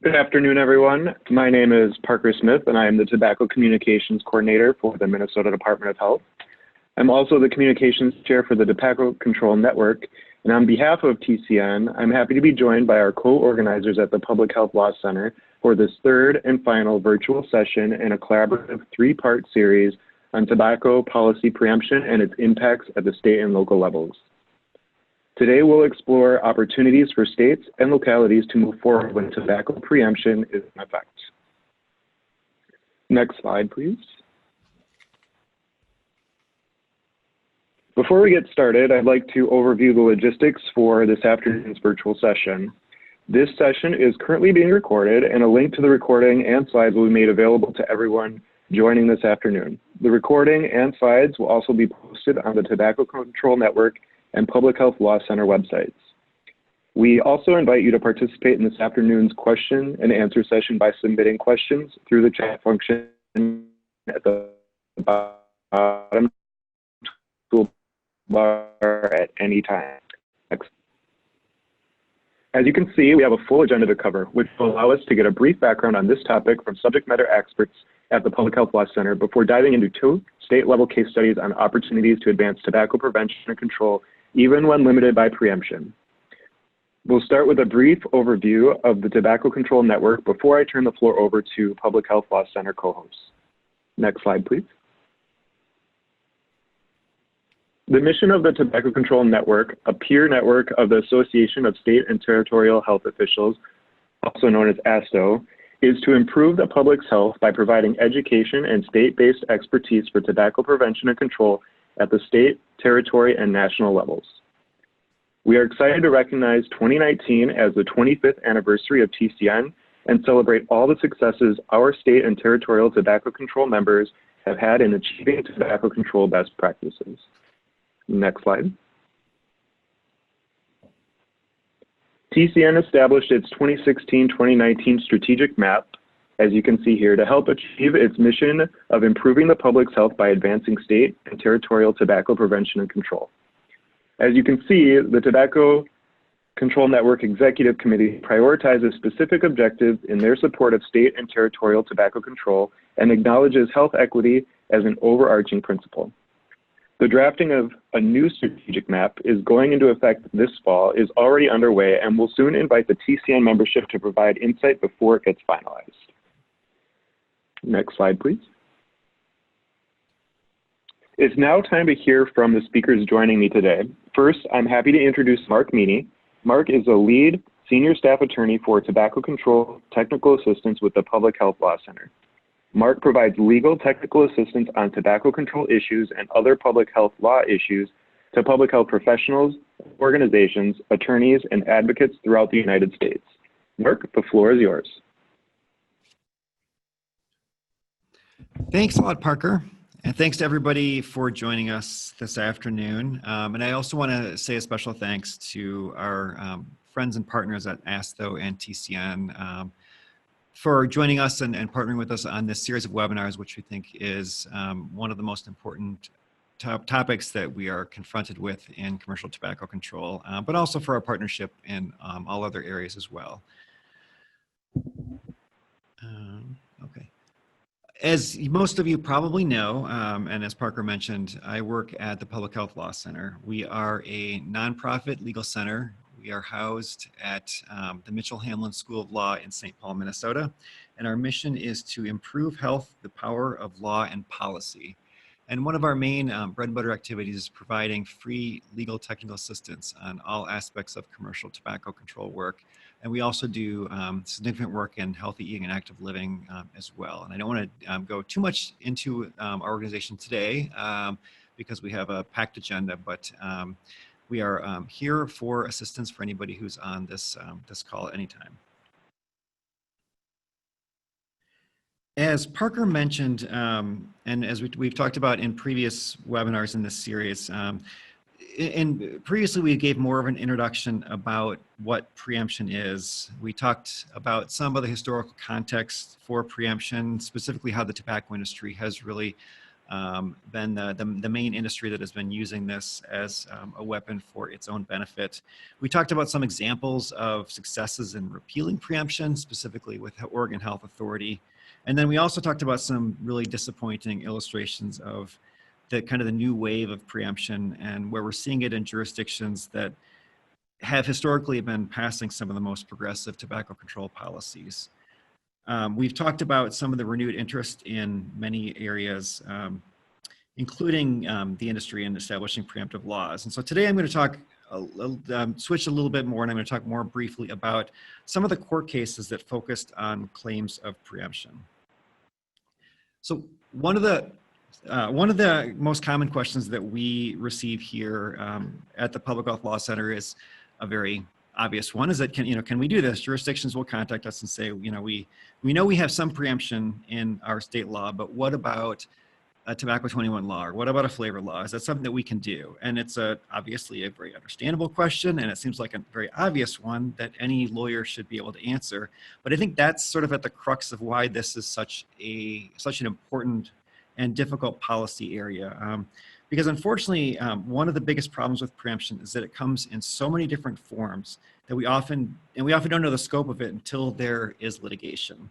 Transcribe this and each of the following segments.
Good afternoon, everyone. My name is Parker Smith, and I am the Tobacco Communications Coordinator for the Minnesota Department of Health. I'm also the Communications Chair for the Tobacco Control Network, and on behalf of TCN, I'm happy to be joined by our co-organizers at the Public Health Law Center for this third and final virtual session in a collaborative three-part series on tobacco policy preemption and its impacts at the state and local levels. Today, we'll explore opportunities for states and localities to move forward when tobacco preemption is in effect. Next slide, please. Before we get started, I'd like to overview the logistics for this afternoon's virtual session. This session is currently being recorded, and a link to the recording and slides will be made available to everyone joining this afternoon. The recording and slides will also be posted on the Tobacco Control Network and Public Health Law Center websites. We also invite you to participate in this afternoon's question and answer session by submitting questions through the chat function at the bottom toolbar at any time. Next. As you can see, we have a full agenda to cover, which will allow us to get a brief background on this topic from subject matter experts at the Public Health Law Center before diving into two state-level case studies on opportunities to advance tobacco prevention and control, even when limited by preemption. We'll start with a brief overview of the Tobacco Control Network before I turn the floor over to Public Health Law Center co-hosts. Next slide, please. The mission of the Tobacco Control Network, a peer network of the Association of State and Territorial Health Officials, also known as ASTO, is to improve the public's health by providing education and state-based expertise for tobacco prevention and control at the state, territory, and national levels. We are excited to recognize 2019 as the 25th anniversary of TCN and celebrate all the successes our state and territorial tobacco control members have had in achieving tobacco control best practices. Next slide. TCN established its 2016-2019 strategic map, as you can see here, to help achieve its mission of improving the public's health by advancing state and territorial tobacco prevention and control. As you can see, the Tobacco Control Network Executive Committee prioritizes specific objectives in their support of state and territorial tobacco control and acknowledges health equity as an overarching principle. The drafting of a new strategic map is going into effect this fall, is already underway, and will soon invite the TCN membership to provide insight before it gets finalized. Next slide, please. It's now time to hear from the speakers joining me today. First, I'm happy to introduce Mark Meany. Mark is a lead senior staff attorney for tobacco control technical assistance with the Public Health Law Center. Mark provides legal technical assistance on tobacco control issues and other public health law issues to public health professionals, organizations, attorneys, and advocates throughout the United States. Mark, the floor is yours. Thanks a lot, Parker. And thanks to everybody for joining us this afternoon. And I also want to say a special thanks to our friends and partners at ASTO and TCN for joining us and partnering with us on this series of webinars, which we think is one of the most important topics that we are confronted with in commercial tobacco control, but also for our partnership in all other areas as well. Okay. As most of you probably know, and as Parker mentioned, I work at the Public Health Law Center. We are a nonprofit legal center. We are housed at the Mitchell-Hamlin School of Law in St. Paul, Minnesota. And our mission is to improve health, the power of law and policy. And one of our main bread and butter activities is providing free legal technical assistance on all aspects of commercial tobacco control work. And we also do significant work in healthy eating and active living as well. And I don't want to go too much into our organization today because we have a packed agenda, but we are here for assistance for anybody who's on this, this call at any time. As Parker mentioned, and as we've talked about in previous webinars in this series, previously we gave more of an introduction about what preemption is. We talked about some of the historical context for preemption, specifically how the tobacco industry has really been the main industry that has been using this as a weapon for its own benefit. We talked about some examples of successes in repealing preemption, specifically with Oregon Health Authority. And then we also talked about some really disappointing illustrations of the kind of the new wave of preemption, and where we're seeing it in jurisdictions that have historically been passing some of the most progressive tobacco control policies. We've talked about some of the renewed interest in many areas, including the industry in establishing preemptive laws. And so today I'm going to talk, switch a little bit more, and I'm going to talk more briefly about some of the court cases that focused on claims of preemption. So one of the most common questions that we receive here at the Public Health Law Center is a very obvious one, is that can we do this? Jurisdictions will contact us and say, we know we have some preemption in our state law, but what about a tobacco 21 law, or what about a flavor law? Is that something that we can do? And it's obviously a very understandable question, and it seems like a very obvious one that any lawyer should be able to answer. But I think that's sort of at the crux of why this is such an important and difficult policy area. Because unfortunately, one of the biggest problems with preemption is that it comes in so many different forms that we often don't know the scope of it until there is litigation.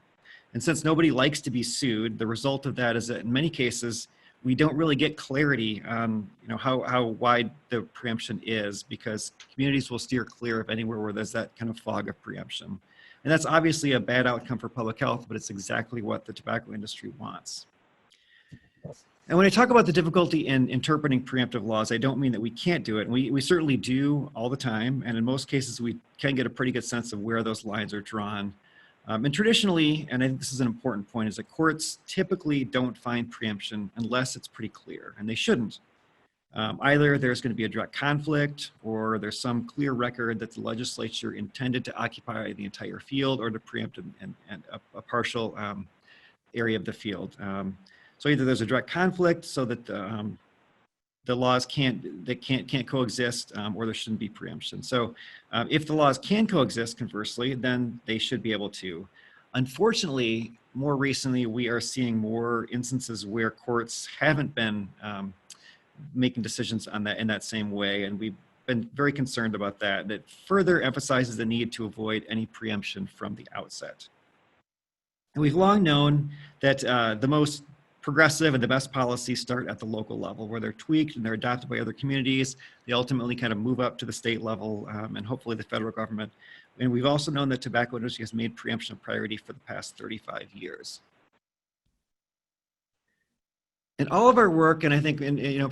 And since nobody likes to be sued, the result of that is that in many cases, we don't really get clarity on how wide the preemption is, because communities will steer clear of anywhere where there's that kind of fog of preemption. And that's obviously a bad outcome for public health, but it's exactly what the tobacco industry wants. And when I talk about the difficulty in interpreting preemptive laws, I don't mean that we can't do it. We certainly do all the time. And in most cases, we can get a pretty good sense of where those lines are drawn. And traditionally, and I think this is an important point, is that courts typically don't find preemption unless it's pretty clear, and they shouldn't. Either there's going to be a direct conflict, or there's some clear record that the legislature intended to occupy the entire field or to preempt a partial area of the field. So either there's a direct conflict so that the laws can't coexist, or there shouldn't be preemption. So if the laws can coexist, conversely, then they should be able to. Unfortunately, more recently, we are seeing more instances where courts haven't been making decisions on that in that same way, and we've been very concerned about that. That further emphasizes the need to avoid any preemption from the outset. And we've long known that the most progressive and the best policies start at the local level, where they're tweaked and they're adopted by other communities. They ultimately kind of move up to the state level and hopefully the federal government. And we've also known that tobacco industry has made preemption a priority for the past 35 years. And all of our work, and I think,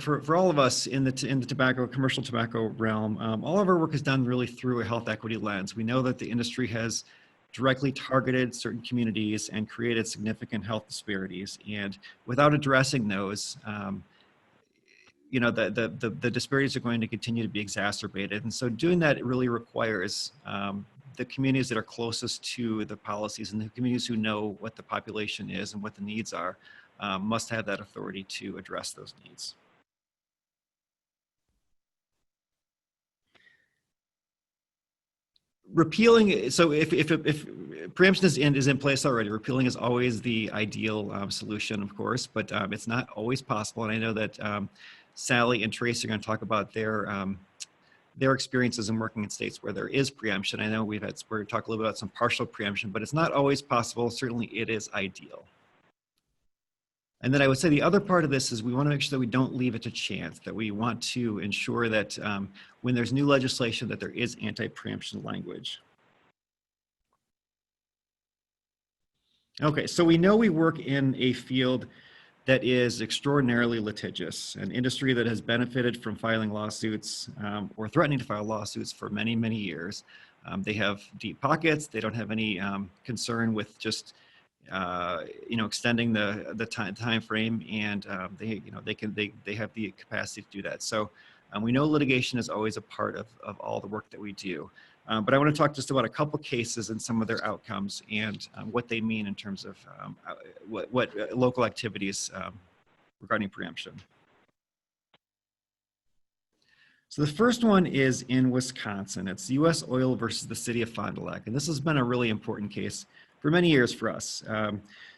for all of us in the commercial tobacco realm, all of our work is done really through a health equity lens. We know that the industry has directly targeted certain communities and created significant health disparities. And without addressing those, the disparities are going to continue to be exacerbated. And so doing that really requires the communities that are closest to the policies, and the communities who know what the population is and what the needs are, must have that authority to address those needs. Repealing, so if preemption is in place already, repealing is always the ideal solution, of course, but it's not always possible. And I know that Sally and Tracy are going to talk about their experiences in working in states where there is preemption. I know we're talking a little bit about some partial preemption, but it's not always possible. Certainly it is ideal. And then I would say the other part of this is we want to make sure that we don't leave it to chance, that we want to ensure that when there's new legislation that there is anti-preemption language. Okay, so we know we work in a field that is extraordinarily litigious, an industry that has benefited from filing lawsuits or threatening to file lawsuits for many, many years. They have deep pockets. They don't have any concern with just extending the time frame, and they have the capacity to do that. So we know litigation is always a part of all the work that we do. But I want to talk just about a couple cases and some of their outcomes and what they mean in terms of what local activities regarding preemption. So the first one is in Wisconsin. It's U.S. Oil versus the city of Fond du Lac. And this has been a really important case for many years for us.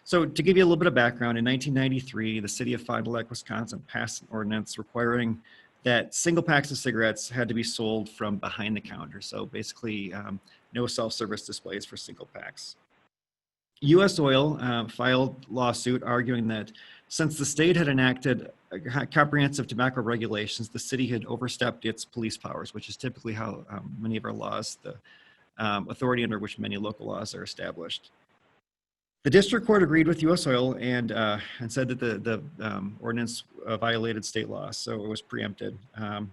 So to give you a little bit of background, in 1993, the city of Fond du Lac, Wisconsin passed an ordinance requiring that single packs of cigarettes had to be sold from behind the counter. So basically no self-service displays for single packs. U.S. Oil filed lawsuit arguing that since the state had enacted comprehensive tobacco regulations, the city had overstepped its police powers, which is typically how many of our laws, the authority under which many local laws are established. The district court agreed with U.S. Oil and said that the ordinance violated state law, so it was preempted.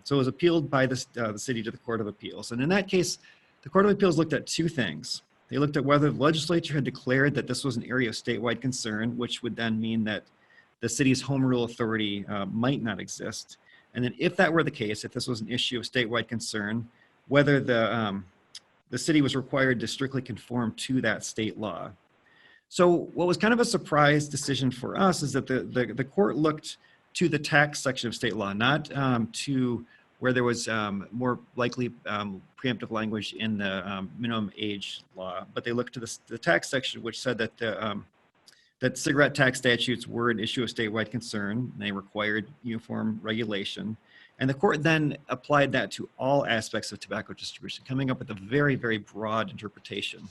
So it was appealed by the city to the Court of Appeals. And in that case, the Court of Appeals looked at two things. They looked at whether the legislature had declared that this was an area of statewide concern, which would then mean that the city's home rule authority might not exist. And then if that were the case, if this was an issue of statewide concern, whether the city was required to strictly conform to that state law. So what was kind of a surprise decision for us is that the court looked to the tax section of state law, not to where there was more likely preemptive language in the minimum age law, but they looked to the tax section, which said that that cigarette tax statutes were an issue of statewide concern. They required uniform regulation. And the court then applied that to all aspects of tobacco distribution, coming up with a very, very broad interpretation.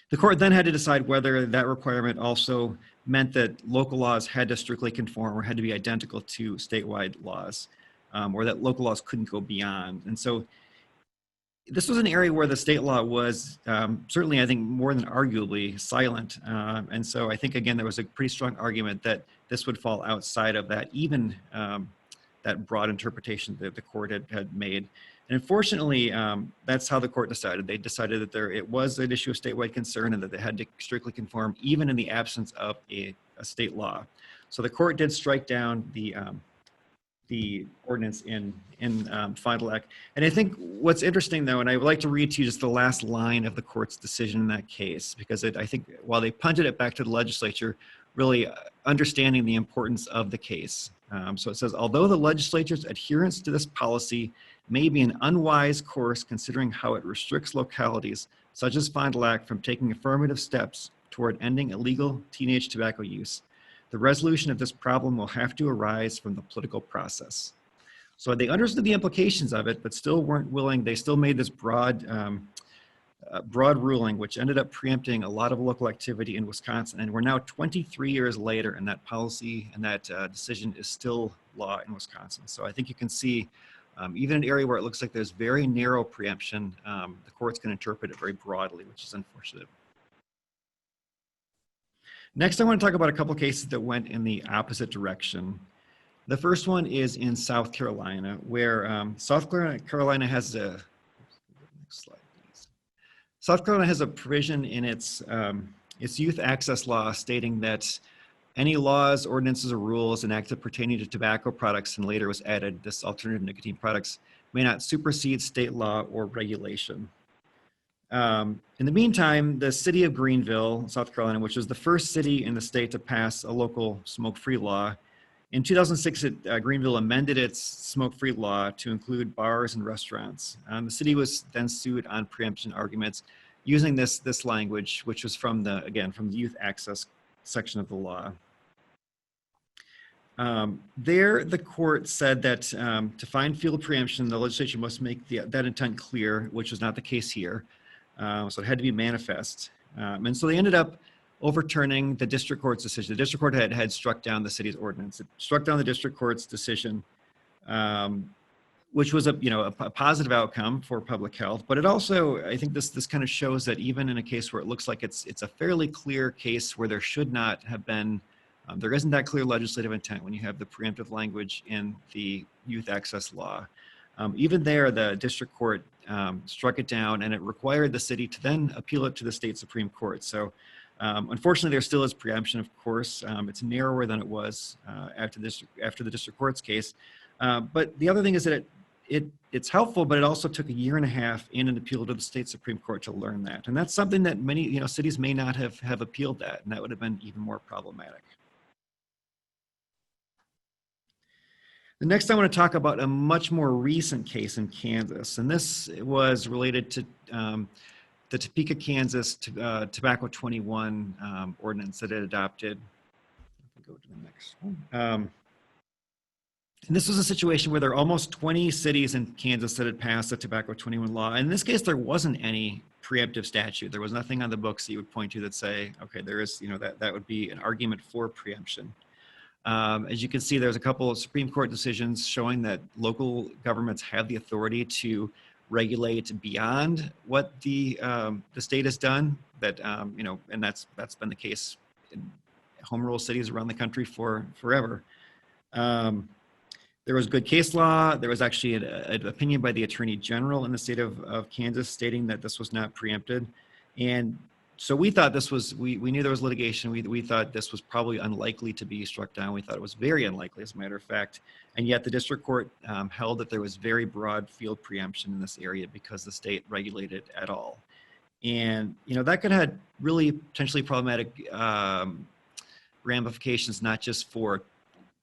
The court then had to decide whether that requirement also meant that local laws had to strictly conform or had to be identical to statewide laws, or that local laws couldn't go beyond. And so this was an area where the state law was certainly, I think, more than arguably silent. And so I think, again, there was a pretty strong argument that this would fall outside of that, even that broad interpretation that the court had made. And unfortunately, that's how the court decided. They decided that it was an issue of statewide concern and that they had to strictly conform even in the absence of a state law. So the court did strike down the ordinance in Fond du Lac. And I think what's interesting, though, and I would like to read to you just the last line of the court's decision in that case, because I think while they punted it back to the legislature, really understanding the importance of the case. So it says, although the legislature's adherence to this policy may be an unwise course considering how it restricts localities such as Fond du Lac from taking affirmative steps toward ending illegal teenage tobacco use, the resolution of this problem will have to arise from the political process. So they understood the implications of it, but still weren't willing. They still made this broad ruling, which ended up preempting a lot of local activity in Wisconsin. And we're now 23 years later, and that policy and that decision is still law in Wisconsin. So I think you can see, even in an area where it looks like there's very narrow preemption, the courts can interpret it very broadly, which is unfortunate. Next, I want to talk about a couple cases that went in the opposite direction. The first one is in South Carolina, where South Carolina has a, next slide, please. South Carolina has a provision in its youth access law stating that any laws, ordinances, or rules enacted pertaining to tobacco products, and later was added this alternative nicotine products, may not supersede state law or regulation. In the meantime, the city of Greenville, South Carolina, which was the first city in the state to pass a local smoke-free law, in 2006, Greenville amended its smoke-free law to include bars and restaurants. The city was then sued on preemption arguments using this language, which was from the youth access section of the law. There, the court said that to find field preemption, the legislature must make that intent clear, which was not the case here. So it had to be manifest. And so they ended up overturning the district court's decision. The district court had struck down the city's ordinance. It struck down the district court's decision, which was a positive outcome for public health. But it also, I think this kind of shows that even in a case where it looks like it's a fairly clear case where there should not have been, there isn't that clear legislative intent when you have the preemptive language in the youth access law. Even there, the district court struck it down, and it required the city to then appeal it to the state Supreme Court. So unfortunately, there still is preemption, of course. It's narrower than it was after the district court's case. But the other thing is that it's helpful, but it also took a year and a half in an appeal to the state Supreme Court to learn that. And that's something that many cities may not have appealed that, and that would have been even more problematic. The next, I want to talk about a much more recent case in Kansas, and this was related to the Topeka, Kansas Tobacco 21 ordinance that it adopted. Go to the next one. And this was a situation where there are almost 20 cities in Kansas that had passed the Tobacco 21 law. In this case, there wasn't any preemptive statute. There was nothing on the books that you would point to that say, okay, there is, that would be an argument for preemption. As you can see, there's a couple of Supreme Court decisions showing that local governments have the authority to regulate beyond what the state has done. That and that's been the case in home rule cities around the country for forever. There was good case law. There was actually an opinion by the Attorney General in the state of Kansas stating that this was not preempted. And so we thought this was, we knew there was litigation. We thought this was probably unlikely to be struck down. We thought it was very unlikely, as a matter of fact. And yet the district court held that there was very broad field preemption in this area because the state regulated at all. And, that could have really potentially problematic ramifications, not just for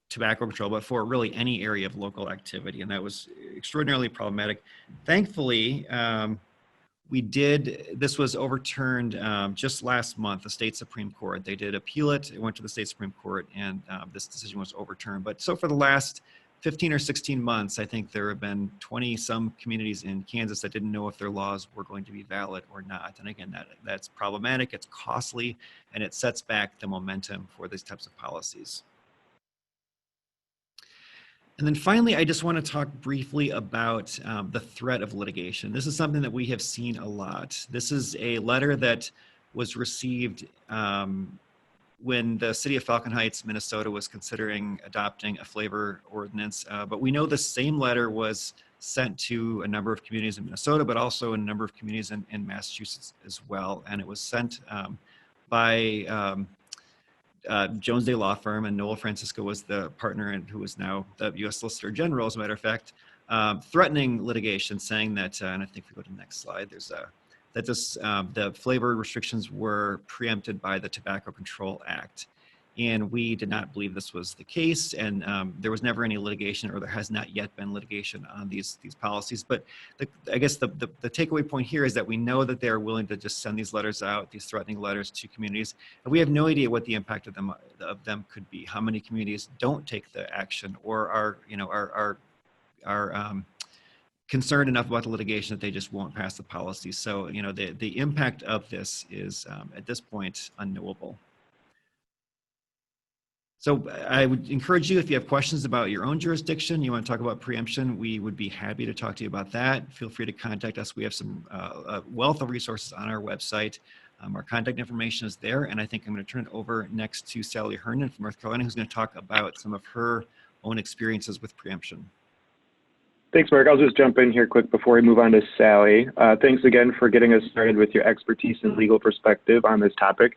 tobacco control, but for really any area of local activity. And that was extraordinarily problematic. Thankfully, this was overturned just last month, the state Supreme Court. They did appeal it. It went to the state Supreme Court, and this decision was overturned. But so for the last 15 or 16 months, I think there have been 20-some communities in Kansas that didn't know if their laws were going to be valid or not. And again, that's problematic, it's costly, and it sets back the momentum for these types of policies. And then finally, I just want to talk briefly about the threat of litigation. This is something that we have seen a lot. This is a letter that was received when the city of Falcon Heights, Minnesota was considering adopting a flavor ordinance. But we know the same letter was sent to a number of communities in Minnesota, but also a number of communities in Massachusetts as well. And it was sent by Jones Day Law Firm, and Noel Francisco was the partner and who is now the U.S. Solicitor General, as a matter of fact, threatening litigation, saying that, and I think if we go to the next slide, there's the flavor restrictions were preempted by the Tobacco Control Act. And we did not believe this was the case, and there was never any litigation, or there has not yet been litigation on these policies. But I guess the takeaway point here is that we know that they're willing to just send these letters out, these threatening letters to communities, and we have no idea what the impact of them could be. How many communities don't take the action, or are concerned enough about the litigation that they just won't pass the policy. So the impact of this is at this point unknowable. So I would encourage you, if you have questions about your own jurisdiction, you want to talk about preemption, we would be happy to talk to you about that. Feel free to contact us. We have some a wealth of resources on our website. Our contact information is there, and I think I'm going to turn it over next to Sally Herndon from North Carolina, who's going to talk about some of her own experiences with preemption. Thanks, Mark. I'll just jump in here quick before we move on to Sally. Thanks again for getting us started with your expertise and legal perspective on this topic.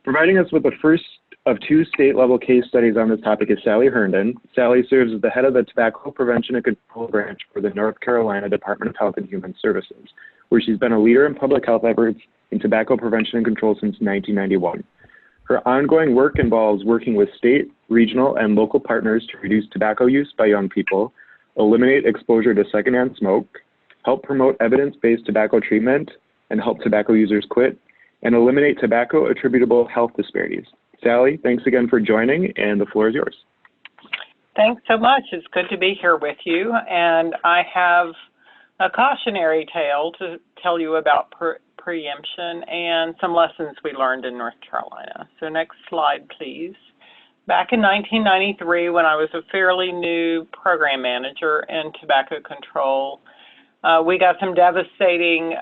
Providing us with the first of two state-level case studies on this topic is Sally Herndon. Sally serves as the head of the Tobacco Prevention and Control Branch for the North Carolina Department of Health and Human Services, where she's been a leader in public health efforts in tobacco prevention and control since 1991. Her ongoing work involves working with state, regional, and local partners to reduce tobacco use by young people, eliminate exposure to secondhand smoke, help promote evidence-based tobacco treatment, and help tobacco users quit, and eliminate tobacco attributable health disparities. Sally, thanks again for joining, and the floor is yours. Thanks so much. It's good to be here with you, and I have a cautionary tale to tell you about preemption and some lessons we learned in North Carolina. So next slide, please. Back in 1993, when I was a fairly new program manager in tobacco control, we got some devastating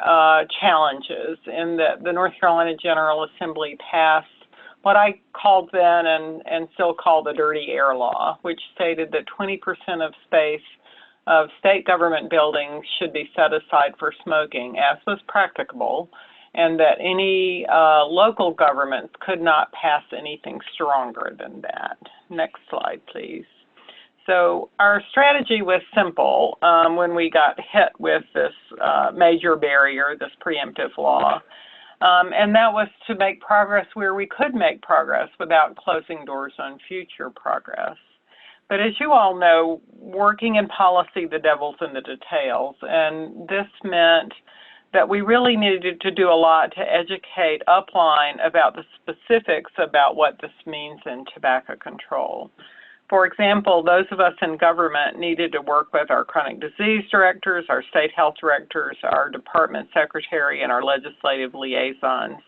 challenges in that the North Carolina General Assembly passed what I called then and still call the dirty air law, which stated that 20% of space of state government buildings should be set aside for smoking, as was practicable, and that any local governments could not pass anything stronger than that. Next slide, please. So our strategy was simple when we got hit with this major barrier, this preemptive law. And that was to make progress where we could make progress without closing doors on future progress. But as you all know, working in policy, the devil's in the details. And this meant that we really needed to do a lot to educate upline about the specifics about what this means in tobacco control. For example, those of us in government needed to work with our chronic disease directors, our state health directors, our department secretary, and our legislative liaisons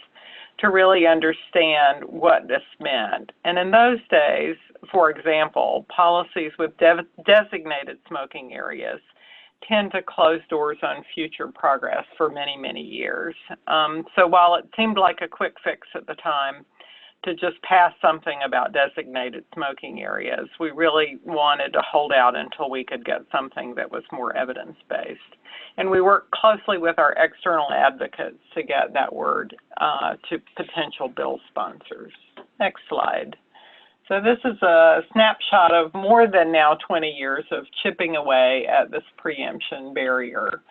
to really understand what this meant. And in those days, for example, policies with designated smoking areas tend to close doors on future progress for many, many years. So while it seemed like a quick fix at the time to just pass something about designated smoking areas, we really wanted to hold out until we could get something that was more evidence-based. And we worked closely with our external advocates to get that word to potential bill sponsors. Next slide. So this is a snapshot of more than now 20 years of chipping away at this preemption barrier.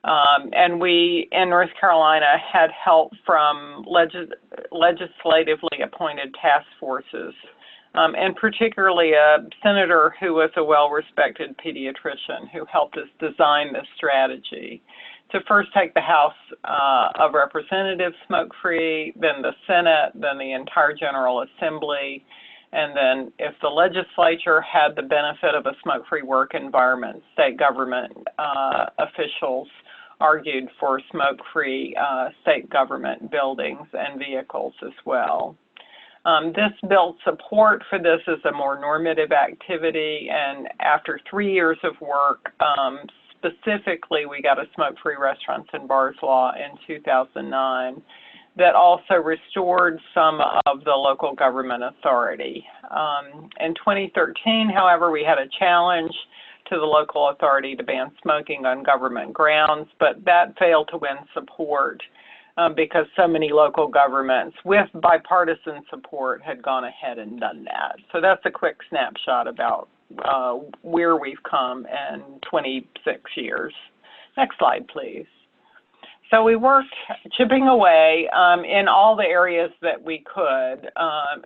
And we, in North Carolina, had help from legislatively appointed task forces, and particularly a senator who was a well-respected pediatrician who helped us design this strategy to first take the House of Representatives smoke-free, then the Senate, then the entire General Assembly, and then if the legislature had the benefit of a smoke-free work environment, state government officials argued for smoke-free state government buildings and vehicles as well. This built support for this as a more normative activity, and after 3 years of work, specifically we got a smoke-free restaurants and bars law in 2009 that also restored some of the local government authority. In 2013, however, we had a challenge to the local authority to ban smoking on government grounds, but that failed to win support because so many local governments with bipartisan support had gone ahead and done that. So that's a quick snapshot about where we've come in 26 years. Next slide, please. So we worked chipping away in all the areas that we could,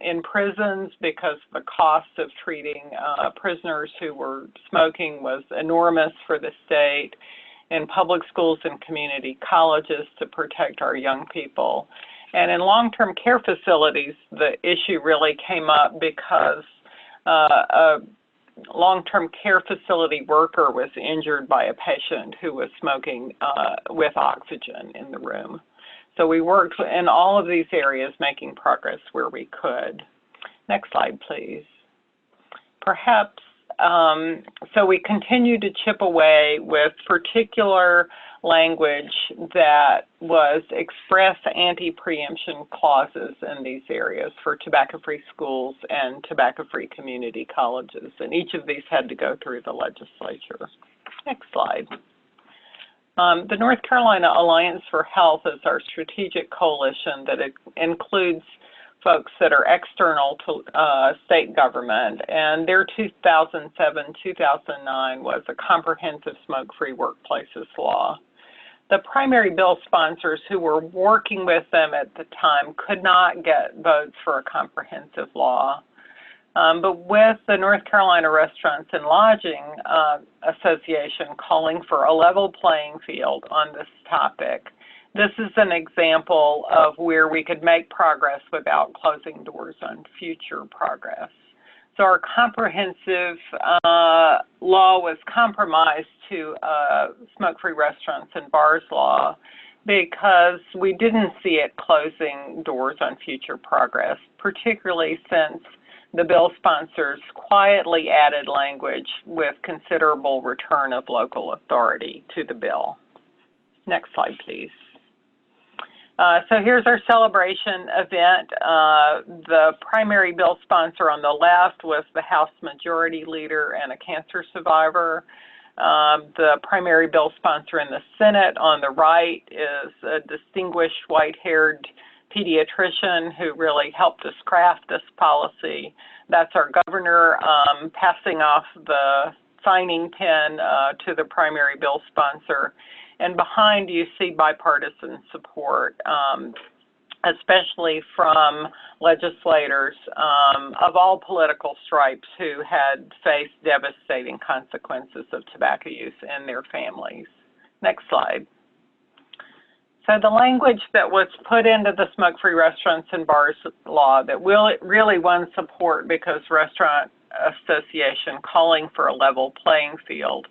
in prisons because the cost of treating prisoners who were smoking was enormous for the state, in public schools and community colleges to protect our young people. And in long-term care facilities, the issue really came up because a long-term care facility worker was injured by a patient who was smoking with oxygen in the room. So we worked in all of these areas making progress where we could. Next slide, please. Perhaps, so we continued to chip away with particular language that was express anti-preemption clauses in these areas for tobacco-free schools and tobacco-free community colleges, and each of these had to go through the legislature. Next slide. The North Carolina Alliance for Health is our strategic coalition that includes folks that are external to state government, and their 2007-2009 was a comprehensive smoke-free workplaces law. The primary bill sponsors who were working with them at the time could not get votes for a comprehensive law. But with the North Carolina Restaurants and Lodging Association calling for a level playing field on this topic, this is an example of where we could make progress without closing doors on future progress. So our comprehensive law was compromised to smoke-free restaurants and bars law because we didn't see it closing doors on future progress, particularly since the bill sponsors quietly added language with considerable return of local authority to the bill. Next slide, please. So here's our celebration event. The primary bill sponsor on the left was the House Majority Leader and a cancer survivor. The primary bill sponsor in the Senate on the right is a distinguished white-haired pediatrician who really helped us craft this policy. That's our governor passing off the signing pen to the primary bill sponsor. And behind you see bipartisan support, especially from legislators of all political stripes who had faced devastating consequences of tobacco use in their families. Next slide. So the language that was put into the smoke-free restaurants and bars law that really won support because Restaurant Association calling for a level playing field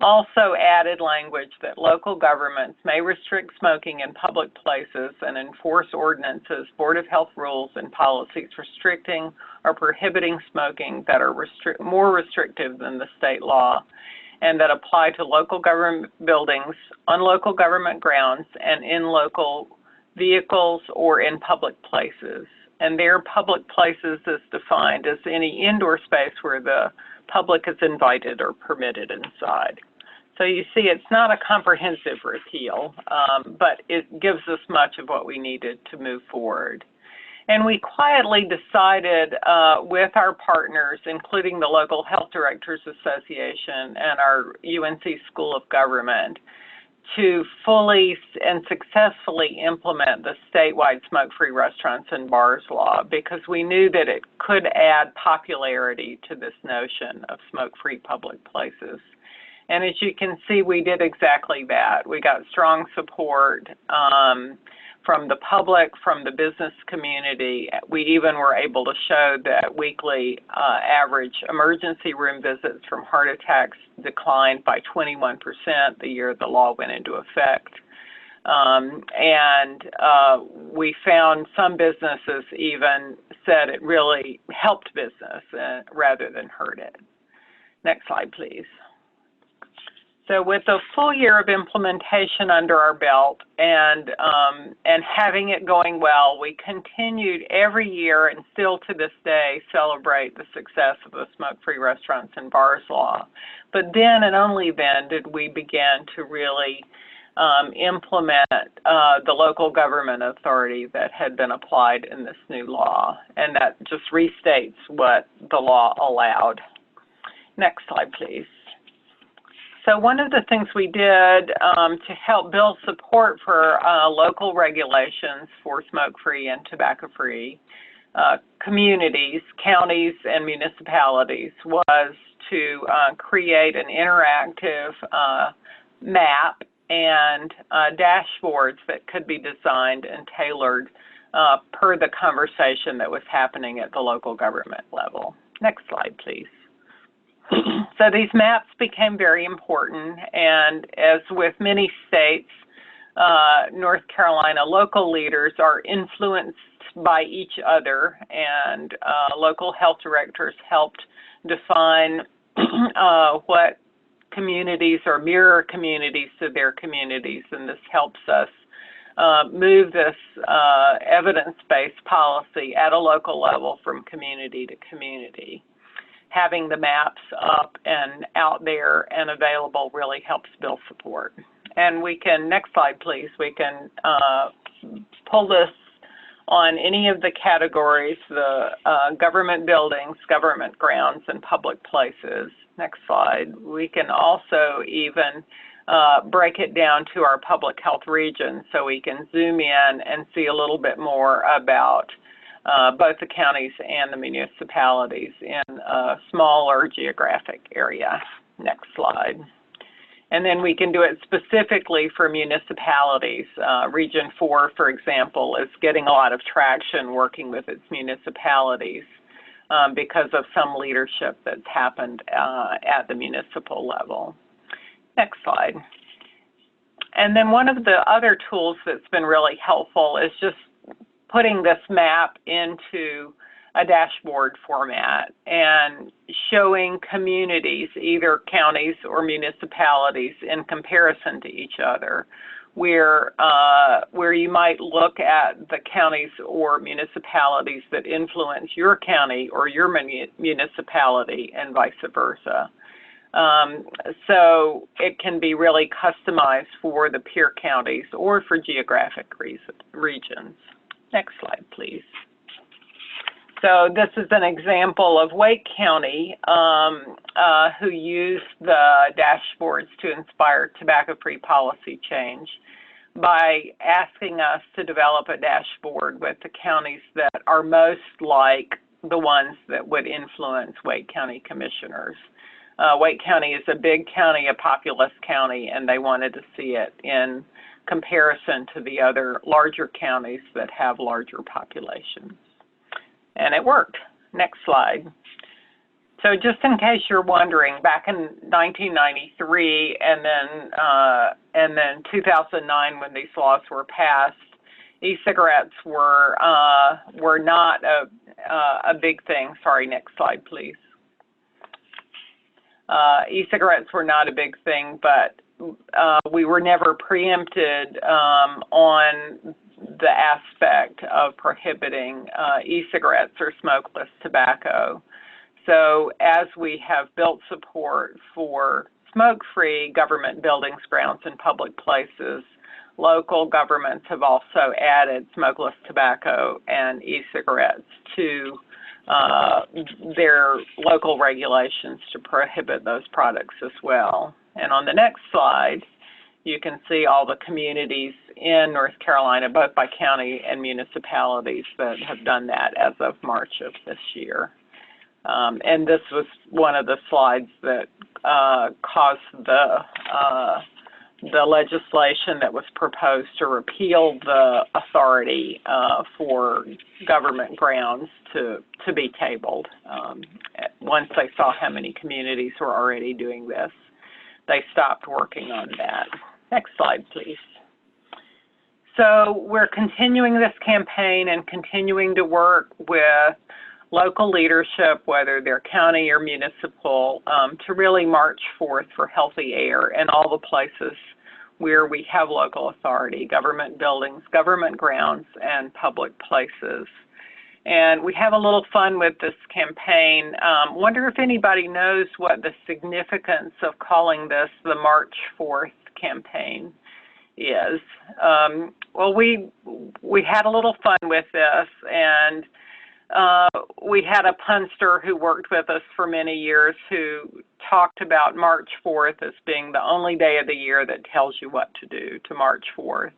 also added language that local governments may restrict smoking in public places and enforce ordinances, Board of Health rules, and policies restricting or prohibiting smoking that are more restrictive than the state law, and that apply to local government buildings, on local government grounds, and in local vehicles or in public places. And their public places is defined as any indoor space where the public is invited or permitted inside. So you see, it's not a comprehensive repeal, but it gives us much of what we needed to move forward. And we quietly decided with our partners, including the Local Health Directors Association and our UNC School of Government, to fully and successfully implement the statewide smoke-free restaurants and bars law, because we knew that it could add popularity to this notion of smoke-free public places. And as you can see, we did exactly that. We got strong support from the public, from the business community. We even were able to show that weekly average emergency room visits from heart attacks declined by 21% the year the law went into effect. We found some businesses even said it really helped business rather than hurt it. Next slide, please. So with a full year of implementation under our belt and having it going well, we continued every year and still to this day celebrate the success of the smoke-free restaurants and bars law. But then and only then did we begin to really implement the local government authority that had been applied in this new law, and that just restates what the law allowed. Next slide, please. So one of the things we did to help build support for local regulations for smoke-free and tobacco-free communities, counties, and municipalities was to create an interactive map and dashboards that could be designed and tailored per the conversation that was happening at the local government level. Next slide, please. So these maps became very important, and as with many states, North Carolina local leaders are influenced by each other, and local health directors helped define what communities or mirror communities to their communities, and this helps us move this evidence-based policy at a local level from community to community. Having the maps up and out there and available really helps build support. And we can, next slide please, we can pull this on any of the categories, the government buildings, government grounds, and public places. Next slide. We can also even break it down to our public health regions so we can zoom in and see a little bit more about both the counties and the municipalities in a smaller geographic area. Next slide. And then we can do it specifically for municipalities. Region 4, for example, is getting a lot of traction working with its municipalities because of some leadership that's happened at the municipal level. Next slide. And then one of the other tools that's been really helpful is just putting this map into a dashboard format and showing communities, either counties or municipalities, in comparison to each other, where you might look at the counties or municipalities that influence your county or your municipality and vice versa. So it can be really customized for the peer counties or for geographic regions. Next slide, please. So this is an example of Wake County, who used the dashboards to inspire tobacco-free policy change by asking us to develop a dashboard with the counties that are most like the ones that would influence Wake County commissioners. Wake County is a big county, a populous county, and they wanted to see it in comparison to the other larger counties that have larger populations. And it worked. Next slide. So just in case you're wondering, back in 1993 and then 2009 when these laws were passed, e-cigarettes were not a big thing. Sorry, next slide, please. E-cigarettes were not a big thing, but we were never preempted on the aspect of prohibiting e-cigarettes or smokeless tobacco. So as we have built support for smoke-free government buildings, grounds, and public places, local governments have also added smokeless tobacco and e-cigarettes to their local regulations to prohibit those products as well. And on the next slide, you can see all the communities in North Carolina, both by county and municipalities, that have done that as of March of this year. And this was one of the slides that caused the legislation that was proposed to repeal the authority for government grounds to be tabled. Once they saw how many communities were already doing this, they stopped working on that. Next slide, please. So we're continuing this campaign and continuing to work with local leadership, whether they're county or municipal, to really march forth for healthy air in all the places where we have local authority, government buildings, government grounds, and public places. And we have a little fun with this campaign. Wonder if anybody knows what the significance of calling this the March 4th campaign is. Well, we had a little fun with this, and we had a punster who worked with us for many years who talked about March 4th as being the only day of the year that tells you what to do to March 4th.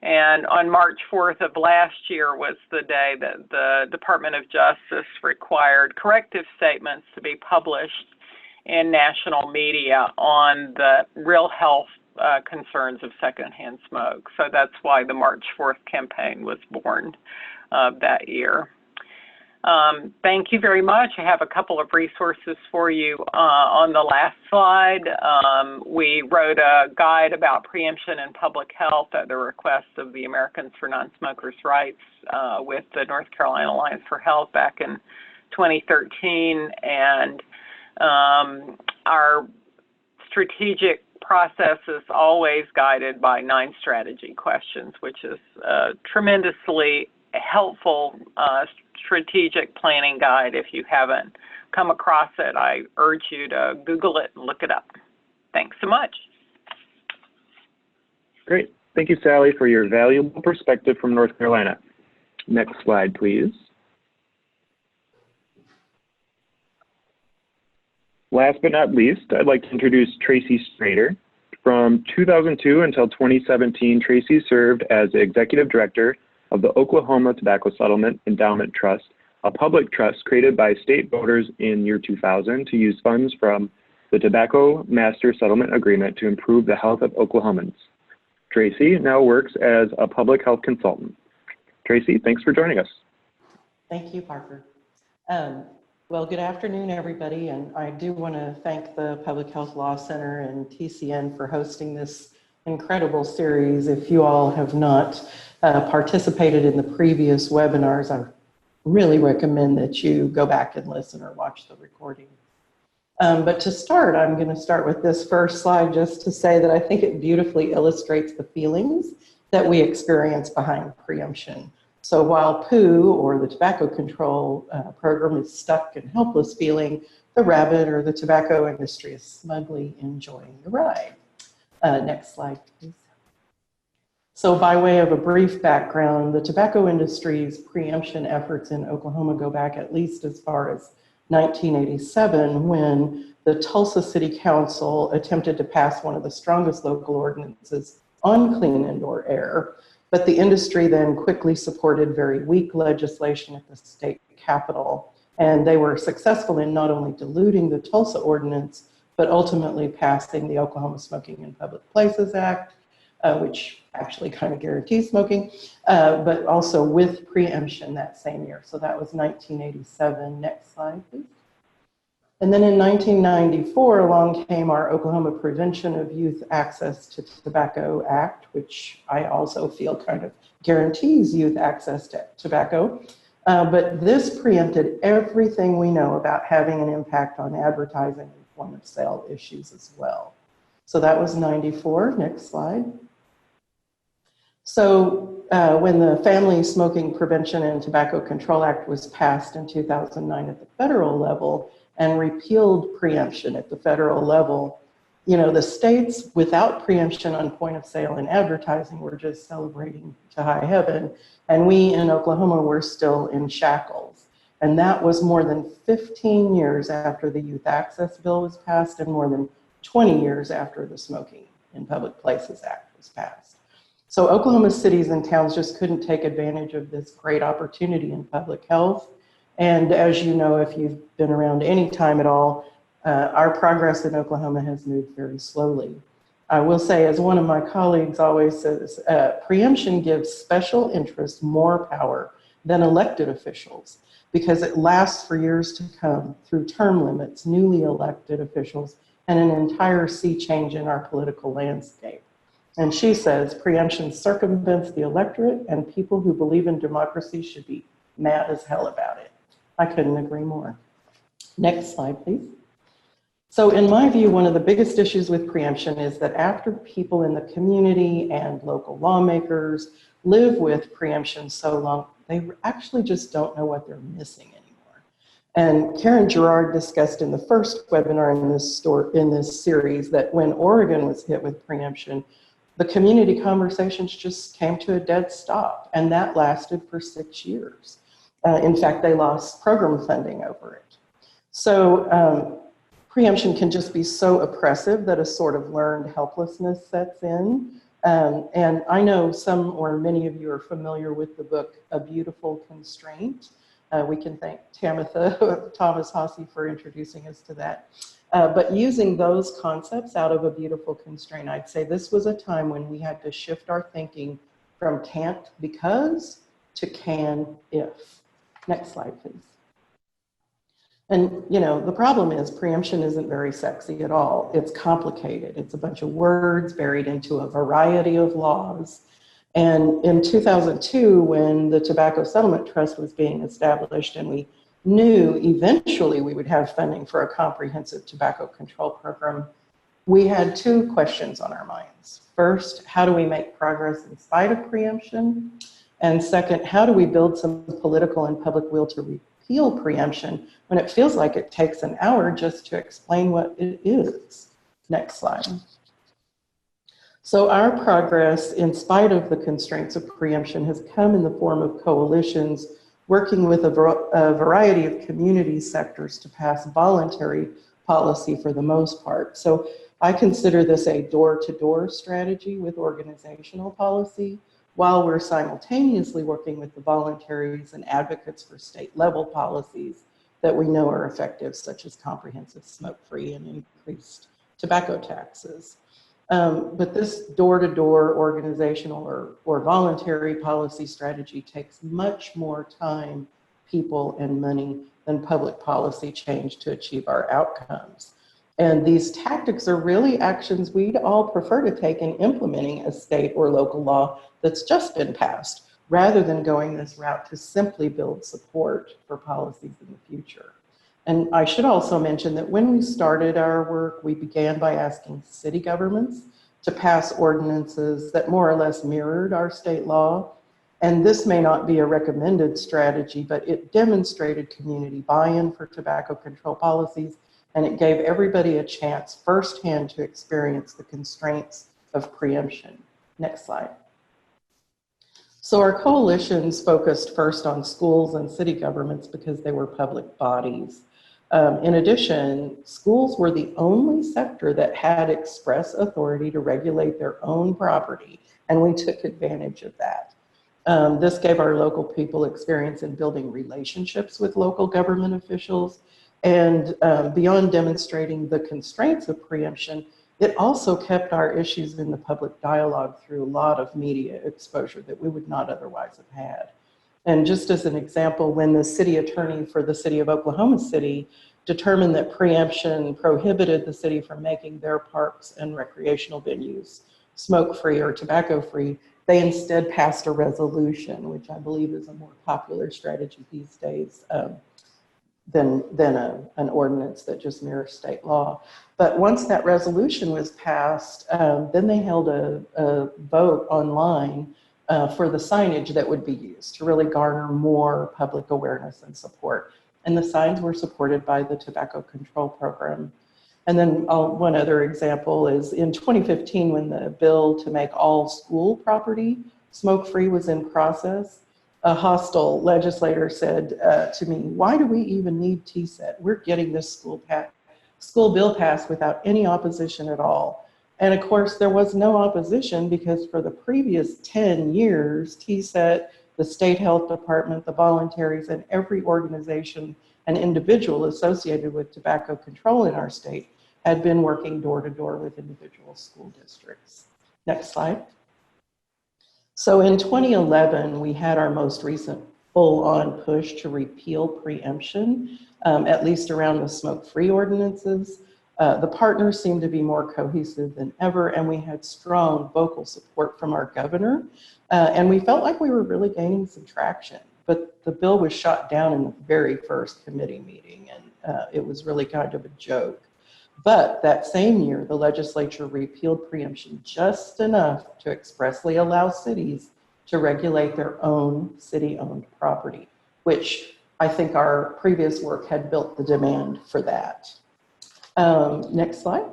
And on March 4th of last year was the day that the Department of Justice required corrective statements to be published in national media on the real health concerns of secondhand smoke. So that's why the March 4th campaign was born that year. Thank you very much. I have a couple of resources for you on the last slide. We wrote a guide about preemption and public health at the request of the Americans for Non-Smokers' Rights with the North Carolina Alliance for Health back in 2013. And our strategic process is always guided by 9 strategy questions, which is tremendously helpful strategic planning guide. If you haven't come across it, I urge you to Google it and look it up. Thanks so much. Great. Thank you, Sally, for your valuable perspective from North Carolina. Next slide, please. Last but not least, I'd like to introduce Tracy Strader. From 2002 until 2017, Tracy served as the Executive Director of the Oklahoma Tobacco Settlement Endowment Trust, a public trust created by state voters in year 2000 to use funds from the Tobacco Master Settlement Agreement to improve the health of Oklahomans. Tracy now works as a public health consultant. Tracy, thanks for joining us. Thank you, Parker. Well, good afternoon, everybody, and I do want to thank the Public Health Law Center and TCN for hosting this incredible series. If you all have not participated in the previous webinars, I really recommend that you go back and listen or watch the recording. But to start, I'm going to start with this first slide just to say that I think it beautifully illustrates the feelings that we experience behind preemption. So while POO, or the Tobacco Control Program, is stuck and helpless feeling, the rabbit or the tobacco industry is smugly enjoying the ride. Next slide, please. So by way of a brief background, the tobacco industry's preemption efforts in Oklahoma go back at least as far as 1987, when the Tulsa City Council attempted to pass one of the strongest local ordinances on clean indoor air. But the industry then quickly supported very weak legislation at the state capitol. And they were successful in not only diluting the Tulsa ordinance, but ultimately passing the Oklahoma Smoking in Public Places Act, which actually kind of guarantees smoking, but also with preemption that same year. So that was 1987. Next slide, please. And then in 1994, along came our Oklahoma Prevention of Youth Access to Tobacco Act, which I also feel kind of guarantees youth access to tobacco. But this preempted everything we know about having an impact on advertising and point of sale issues as well. So that was 94. Next slide. So when the Family Smoking Prevention and Tobacco Control Act was passed in 2009 at the federal level and repealed preemption at the federal level, you know, the states without preemption on point of sale and advertising were just celebrating to high heaven. And we in Oklahoma were still in shackles. And that was more than 15 years after the Youth Access Bill was passed and more than 20 years after the Smoking in Public Places Act was passed. So Oklahoma cities and towns just couldn't take advantage of this great opportunity in public health. And as you know, if you've been around any time at all, our progress in Oklahoma has moved very slowly. I will say, as one of my colleagues always says, preemption gives special interests more power than elected officials because it lasts for years to come through term limits, newly elected officials, and an entire sea change in our political landscape. And she says, preemption circumvents the electorate and people who believe in democracy should be mad as hell about it. I couldn't agree more. Next slide, please. So in my view, one of the biggest issues with preemption is that after people in the community and local lawmakers live with preemption so long, they actually just don't know what they're missing anymore. And Karen Gerard discussed in the first webinar in this series that when Oregon was hit with preemption, the community conversations just came to a dead stop, and that lasted for 6 years. In fact, they lost program funding over it. So preemption can just be so oppressive that a sort of learned helplessness sets in. And I know some or many of you are familiar with the book, A Beautiful Constraint. We can thank Tamitha Thomas Hasse for introducing us to that. But using those concepts out of A Beautiful Constraint, I'd say this was a time when we had to shift our thinking from can't because to can if. Next slide, please. And, you know, the problem is preemption isn't very sexy at all. It's complicated. It's a bunch of words buried into a variety of laws. And in 2002, when the Tobacco Settlement Trust was being established and we knew eventually we would have funding for a comprehensive tobacco control program, we had two questions on our minds. First, how do we make progress in spite of preemption? And second, how do we build some political and public will to repeal preemption when it feels like it takes an hour just to explain what it is? Next slide. So our progress, in spite of the constraints of preemption, has come in the form of coalitions working with a variety of community sectors to pass voluntary policy for the most part. So I consider this a door-to-door strategy with organizational policy, while we're simultaneously working with the voluntaries and advocates for state-level policies that we know are effective, such as comprehensive smoke-free and increased tobacco taxes. But this door-to-door organizational or voluntary policy strategy takes much more time, people, and money than public policy change to achieve our outcomes. And these tactics are really actions we'd all prefer to take in implementing a state or local law that's just been passed, rather than going this route to simply build support for policies in the future. And I should also mention that when we started our work, we began by asking city governments to pass ordinances that more or less mirrored our state law. And this may not be a recommended strategy, but it demonstrated community buy-in for tobacco control policies, and it gave everybody a chance firsthand to experience the constraints of preemption. Next slide. So our coalitions focused first on schools and city governments because they were public bodies. In addition, schools were the only sector that had express authority to regulate their own property, and we took advantage of that. This gave our local people experience in building relationships with local government officials, and beyond demonstrating the constraints of preemption, It also kept our issues in the public dialogue through a lot of media exposure that we would not otherwise have had. And just as an example, when the city attorney for the city of Oklahoma City determined that preemption prohibited the city from making their parks and recreational venues smoke-free or tobacco-free, they instead passed a resolution, which I believe is a more popular strategy these days than an ordinance that just mirrors state law. But once that resolution was passed, then they held a vote online for the signage that would be used to really garner more public awareness and support. And the signs were supported by the Tobacco Control Program. And then one other example is in 2015, when the bill to make all school property smoke-free was in process, a hostile legislator said to me, "Why do we even need TSET? We're getting this school bill passed without any opposition at all." And of course, there was no opposition because for the previous 10 years, TSET, the state health department, the voluntaries, and every organization and individual associated with tobacco control in our state had been working door to door with individual school districts. Next slide. So in 2011, we had our most recent full-on push to repeal preemption, at least around the smoke-free ordinances. The partners seemed to be more cohesive than ever, and we had strong vocal support from our governor, and we felt like we were really gaining some traction. But the bill was shot down in the very first committee meeting, and it was really kind of a joke. But that same year, the legislature repealed preemption just enough to expressly allow cities to regulate their own city-owned property, which I think our previous work had built the demand for that. Next slide.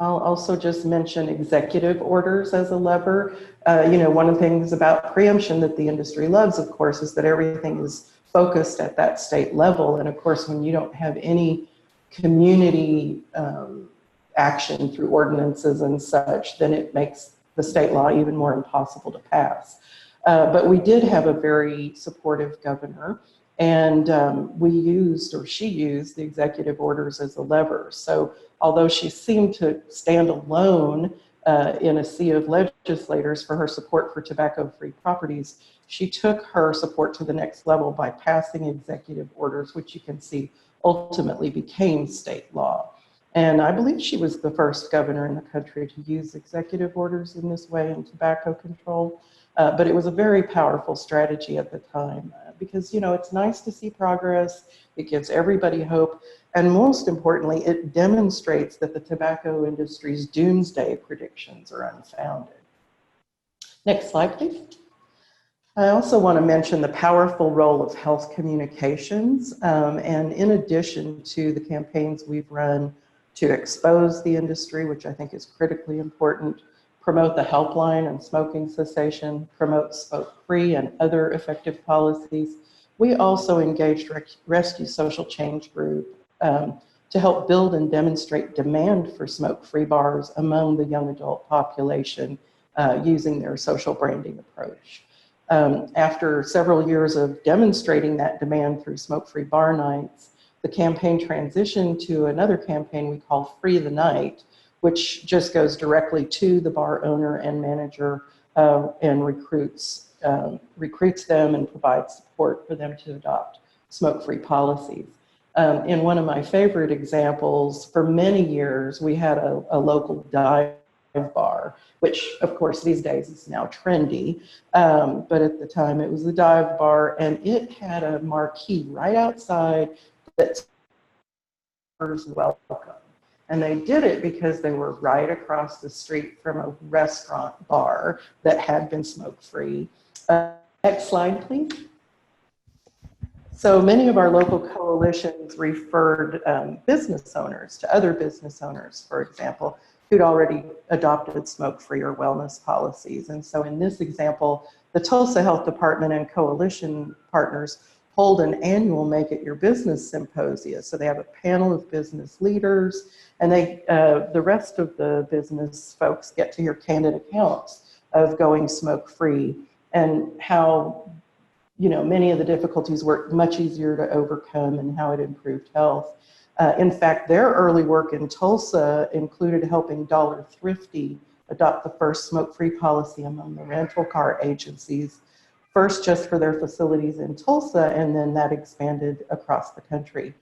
I'll also just mention executive orders as a lever. One of the things about preemption that the industry loves, of course, is that everything is focused at that state level. And of course, when you don't have any community action through ordinances and such, then it makes the state law even more impossible to pass. But we did have a very supportive governor, and she used the executive orders as a lever. So although she seemed to stand alone in a sea of legislators for her support for tobacco-free properties, she took her support to the next level by passing executive orders, which you can see ultimately became state law. And I believe she was the first governor in the country to use executive orders in this way in tobacco control. But it was a very powerful strategy at the time because, it's nice to see progress. It gives everybody hope. And most importantly, it demonstrates that the tobacco industry's doomsday predictions are unfounded. Next slide, please. I also want to mention the powerful role of health communications. And in addition to the campaigns we've run to expose the industry, which I think is critically important, promote the helpline and smoking cessation, promote smoke-free and other effective policies, we also engaged Rescue Social Change Group to help build and demonstrate demand for smoke-free bars among the young adult population using their social branding approach. After several years of demonstrating that demand through smoke-free bar nights, the campaign transitioned to another campaign we call Free the Night, which just goes directly to the bar owner and manager and recruits them and provides support for them to adopt smoke-free policies. In one of my favorite examples, for many years, we had a local dive bar, which of course these days is now trendy, but at the time it was a dive bar, and it had a marquee right outside that says welcome. And they did it because they were right across the street from a restaurant bar that had been smoke-free. Next slide, please. So many of our local coalitions referred business owners to other business owners, for example, who'd already adopted smoke-free or wellness policies. And so in this example, the Tulsa Health Department and coalition partners hold an annual Make It Your Business Symposia. So they have a panel of business leaders, and the rest of the business folks get to hear candid accounts of going smoke-free and how many of the difficulties were much easier to overcome and how it improved health. In fact, their early work in Tulsa included helping Dollar Thrifty adopt the first smoke-free policy among the rental car agencies, first just for their facilities in Tulsa, and then that expanded across the country.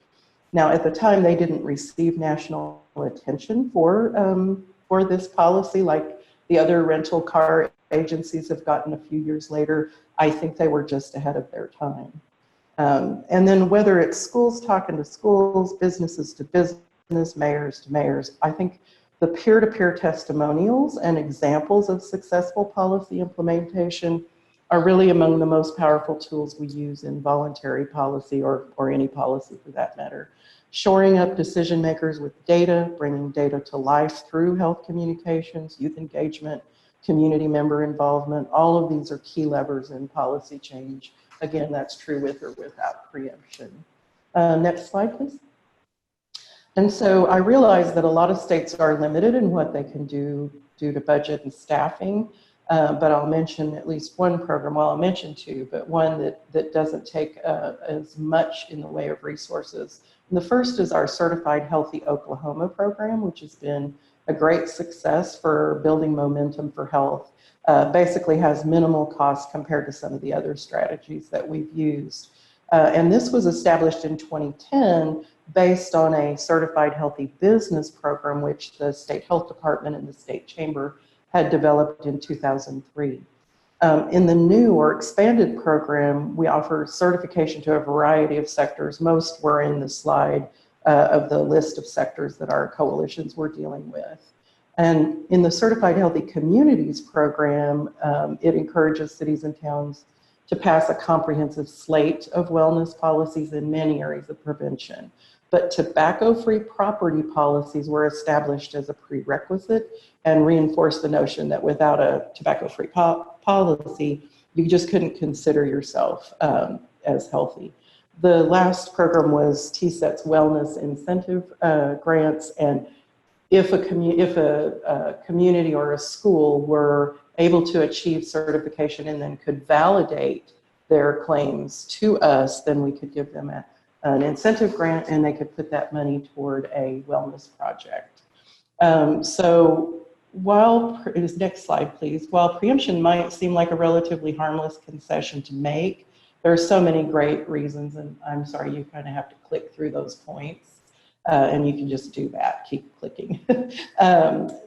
Now, at the time, they didn't receive national attention for this policy like the other rental car agencies have gotten a few years later. I think they were just ahead of their time. And then whether it's schools talking to schools, businesses to business, mayors to mayors, I think the peer-to-peer testimonials and examples of successful policy implementation are really among the most powerful tools we use in voluntary policy or any policy for that matter. Shoring up decision makers with data, bringing data to life through health communications, youth engagement, community member involvement, all of these are key levers in policy change. Again, that's true with or without preemption. Next slide, please. And so I realize that a lot of states are limited in what they can do due to budget and staffing, but I'll mention at least one program, well, I'll mention two, but one that doesn't take as much in the way of resources. And the first is our Certified Healthy Oklahoma program, which has been a great success for building momentum for health. Basically has minimal cost compared to some of the other strategies that we've used. And this was established in 2010 based on a Certified Healthy Business program, which the State Health Department and the State Chamber had developed in 2003. In the new or expanded program, we offer certification to a variety of sectors. Most were in the slide of the list of sectors that our coalitions were dealing with. And in the Certified Healthy Communities program, it encourages cities and towns to pass a comprehensive slate of wellness policies in many areas of prevention. But tobacco-free property policies were established as a prerequisite and reinforced the notion that without a tobacco-free policy, you just couldn't consider yourself as healthy. The last program was TSET's wellness incentive grants, and if a community or a school were able to achieve certification and then could validate their claims to us, then we could give them an incentive grant and they could put that money toward a wellness project. So while, next slide please, while preemption might seem like a relatively harmless concession to make, there are so many great reasons, and I'm sorry, you kind of have to click through those points. And you can just do that, keep clicking.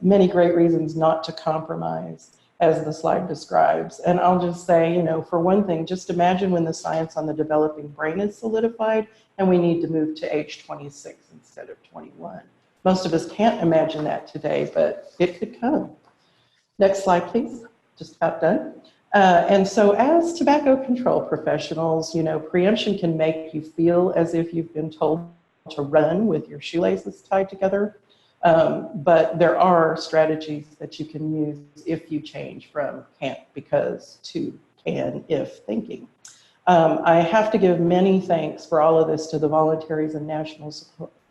Many great reasons not to compromise, as the slide describes. And I'll just say, you know, for one thing, just imagine when the science on the developing brain is solidified and we need to move to age 26 instead of 21. Most of us can't imagine that today, but it could come. Next slide, please. Just about done. And so as tobacco control professionals, you know, preemption can make you feel as if you've been told to run with your shoelaces tied together. But there are strategies that you can use if you change from can't because to can if thinking. I have to give many thanks for all of this to the voluntaries and national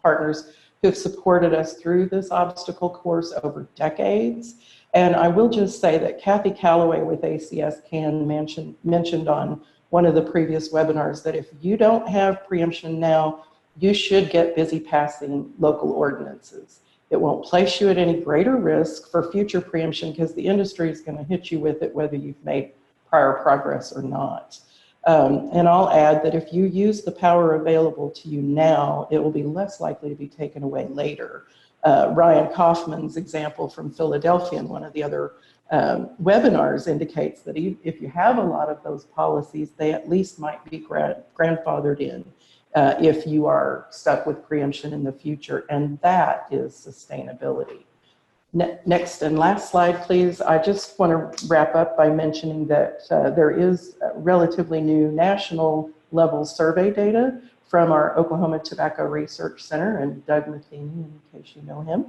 partners who have supported us through this obstacle course over decades. And I will just say that Kathy Calloway with ACS CAN mentioned on one of the previous webinars that if you don't have preemption now, you should get busy passing local ordinances. It won't place you at any greater risk for future preemption because the industry is going to hit you with it whether you've made prior progress or not. And I'll add that if you use the power available to you now, it will be less likely to be taken away later. Ryan Kaufman's example from Philadelphia in one of the other webinars indicates that if you have a lot of those policies, they at least might be grandfathered in if you are stuck with preemption in the future, and that is sustainability. Next and last slide, please. I just want to wrap up by mentioning that there is relatively new national level survey data from our Oklahoma Tobacco Research Center, and Doug Matheny, in case you know him,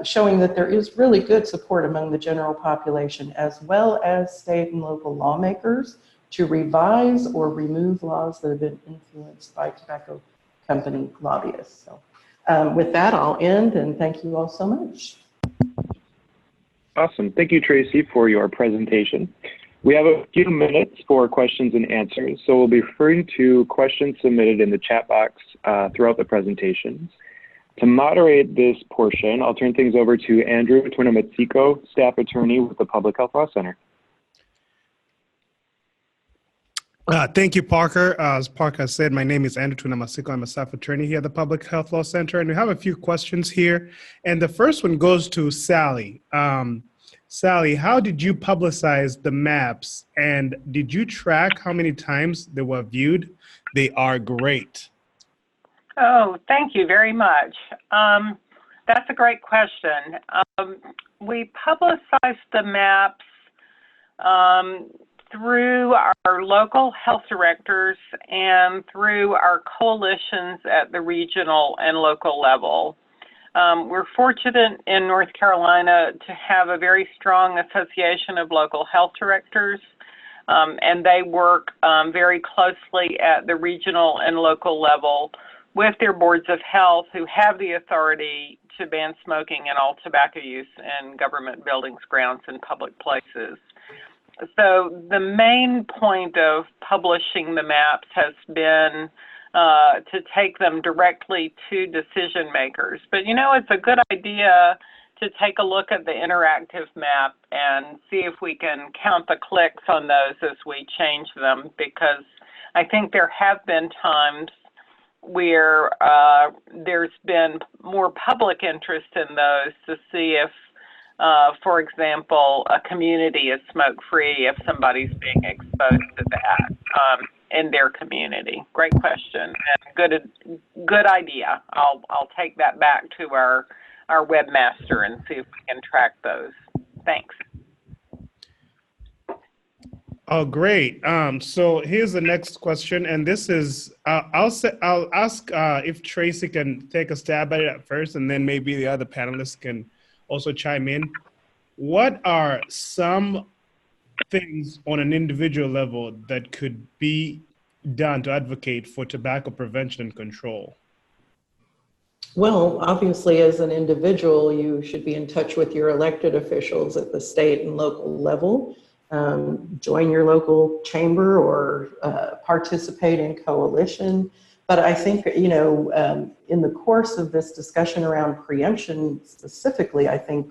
showing that there is really good support among the general population as well as state and local lawmakers to revise or remove laws that have been influenced by tobacco company lobbyists. So with that, I'll end, and thank you all so much. Awesome. Thank you, Tracy, for your presentation. We have a few minutes for questions and answers, so we'll be referring to questions submitted in the chat box throughout the presentations. To moderate this portion, I'll turn things over to Andrew Twinamatsiko, Staff Attorney with the Public Health Law Center. Thank you, Parker. As Parker said, my name is Andrew Twinamatsiko. I'm a staff attorney here at the Public Health Law Center, and we have a few questions here. And the first one goes to Sally. Sally, how did you publicize the maps, and did you track how many times they were viewed? They are great. Oh, thank you very much. That's a great question. We publicized the maps through our local health directors and through our coalitions at the regional and local level. We're fortunate in North Carolina to have a very strong association of local health directors, and they work very closely at the regional and local level with their boards of health who have the authority to ban smoking and all tobacco use in government buildings, grounds, and public places. So the main point of publishing the maps has been to take them directly to decision makers. But you know, it's a good idea to take a look at the interactive map and see if we can count the clicks on those as we change them, because I think there have been times where there's been more public interest in those to see if, for example, a community is smoke-free, if somebody's being exposed to that in their community. Great question and good idea. I'll take that back to our webmaster and see if we can track those. Thanks. Oh, great. So here's the next question, and this is I'll ask if Tracy can take a stab at it at first, and then maybe the other panelists can also chime in. What are some things on an individual level that could be done to advocate for tobacco prevention and control? Well, obviously, as an individual, you should be in touch with your elected officials at the state and local level. Join your local chamber or participate in coalition. But I think, you know, in the course of this discussion around preemption specifically, I think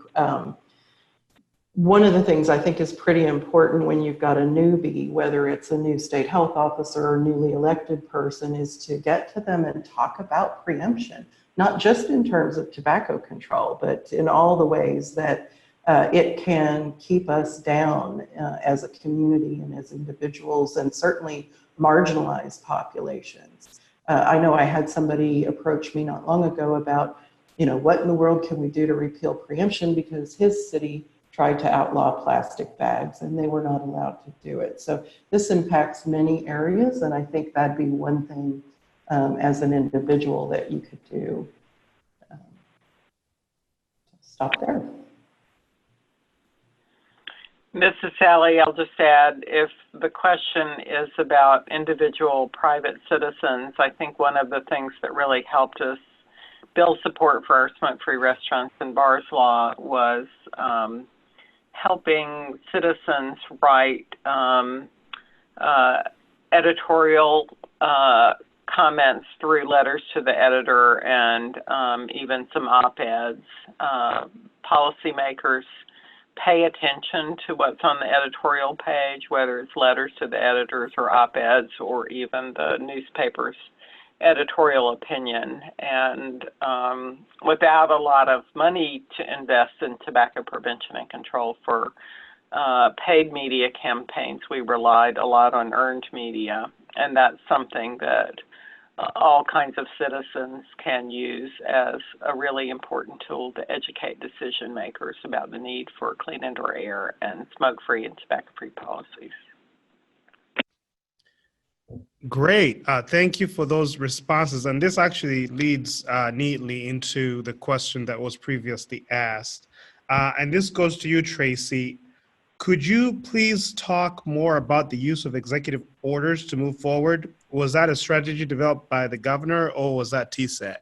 one of the things I think is pretty important when you've got a newbie, whether it's a new state health officer or newly elected person, is to get to them and talk about preemption, not just in terms of tobacco control, but in all the ways that it can keep us down as a community and as individuals, and certainly marginalized populations. I know I had somebody approach me not long ago about, you know, what in the world can we do to repeal preemption, because his city tried to outlaw plastic bags and they were not allowed to do it. So this impacts many areas, and I think that'd be one thing as an individual that you could do. Stop there. This is Sally. I'll just add, if the question is about individual private citizens, I think one of the things that really helped us build support for our smoke-free restaurants and bars law was helping citizens write editorial comments through letters to the editor and even some op-eds. Policymakers pay attention to what's on the editorial page, whether it's letters to the editors or op-eds or even the newspaper's editorial opinion. And without a lot of money to invest in tobacco prevention and control for paid media campaigns, we relied a lot on earned media. And that's something that all kinds of citizens can use as a really important tool to educate decision makers about the need for clean indoor air and smoke-free and tobacco-free policies. Great. Thank you for those responses. And this actually leads neatly into the question that was previously asked. And this goes to you, Tracy. Could you please talk more about the use of executive orders to move forward? Was that a strategy developed by the governor, or was that TSET?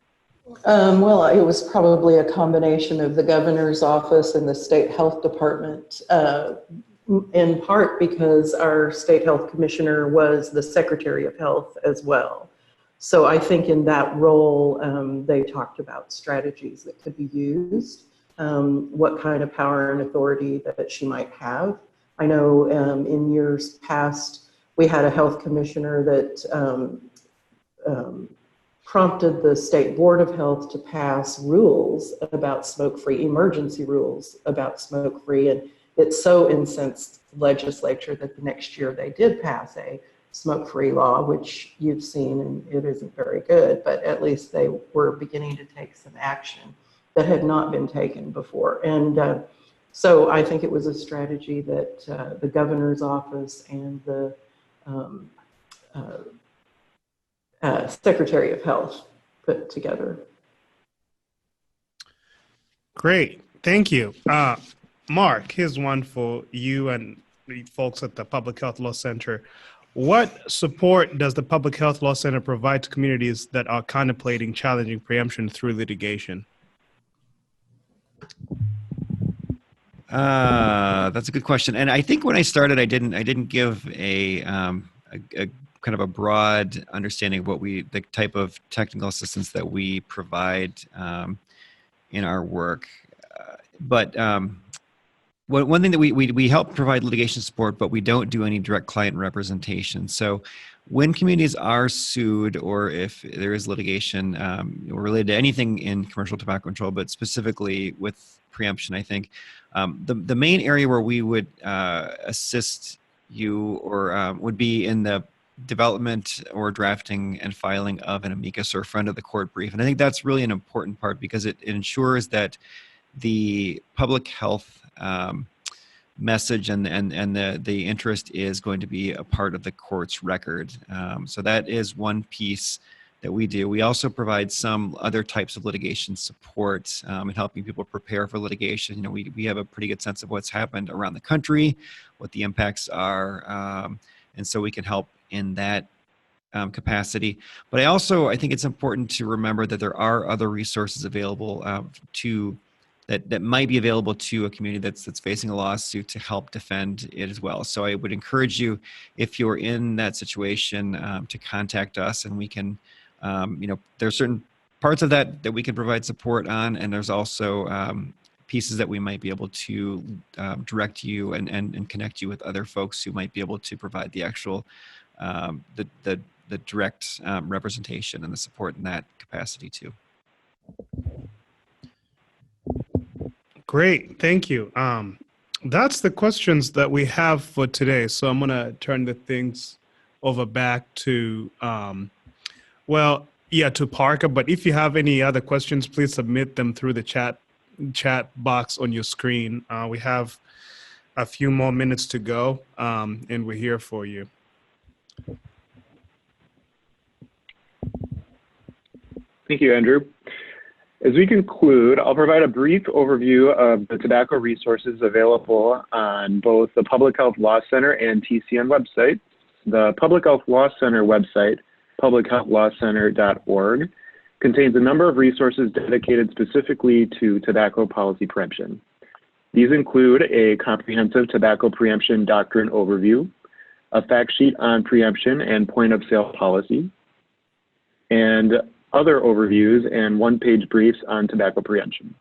Well, it was probably a combination of the governor's office and the state health department. in part because our state health commissioner was the Secretary of Health as well. So I think in that role, they talked about strategies that could be used, what kind of power and authority that she might have. I know in years past, we had a health commissioner that prompted the State Board of Health to pass rules about smoke-free, emergency rules about smoke-free, and it so incensed the legislature that the next year they did pass a smoke-free law, which you've seen, and it isn't very good, but at least they were beginning to take some action that had not been taken before. And so I think it was a strategy that the governor's office and the Secretary of Health put together. Great, thank you. Mark, here's one for you and the folks at the Public Health Law Center. What support does the Public Health Law Center provide to communities that are contemplating challenging preemption through litigation? That's a good question. And I think when I started, I didn't give a kind of a broad understanding of the type of technical assistance that we provide in our work. But one thing that we help provide litigation support, but we don't do any direct client representation. So when communities are sued, or if there is litigation related to anything in commercial tobacco control, but specifically with preemption, I think the main area where we would assist you or would be in the development or drafting and filing of an amicus or friend of the court brief. And I think that's really an important part because it ensures that the public health message and the interest is going to be a part of the court's record. So that is one piece that we do. We also provide some other types of litigation support in helping people prepare for litigation. You know, we have a pretty good sense of what's happened around the country, what the impacts are, and so we can help in that capacity. But I think it's important to remember that there are other resources available that might be available to a community that's facing a lawsuit to help defend it as well. So I would encourage you, if you're in that situation, to contact us, and we can, there's certain parts of that we can provide support on, and there's also pieces that we might be able to direct you and connect you with other folks who might be able to provide the actual the direct representation and the support in that capacity too. Great, thank you. That's the questions that we have for today. So I'm gonna turn the things over back to, to Parker. But if you have any other questions, please submit them through the chat box on your screen. We have a few more minutes to go, and we're here for you. Thank you, Andrew. As we conclude, I'll provide a brief overview of the tobacco resources available on both the Public Health Law Center and TCN websites. The Public Health Law Center website, publichealthlawcenter.org, contains a number of resources dedicated specifically to tobacco policy preemption. These include a comprehensive tobacco preemption doctrine overview, a fact sheet on preemption and point of sale policy, and other overviews and one-page briefs on tobacco preemption.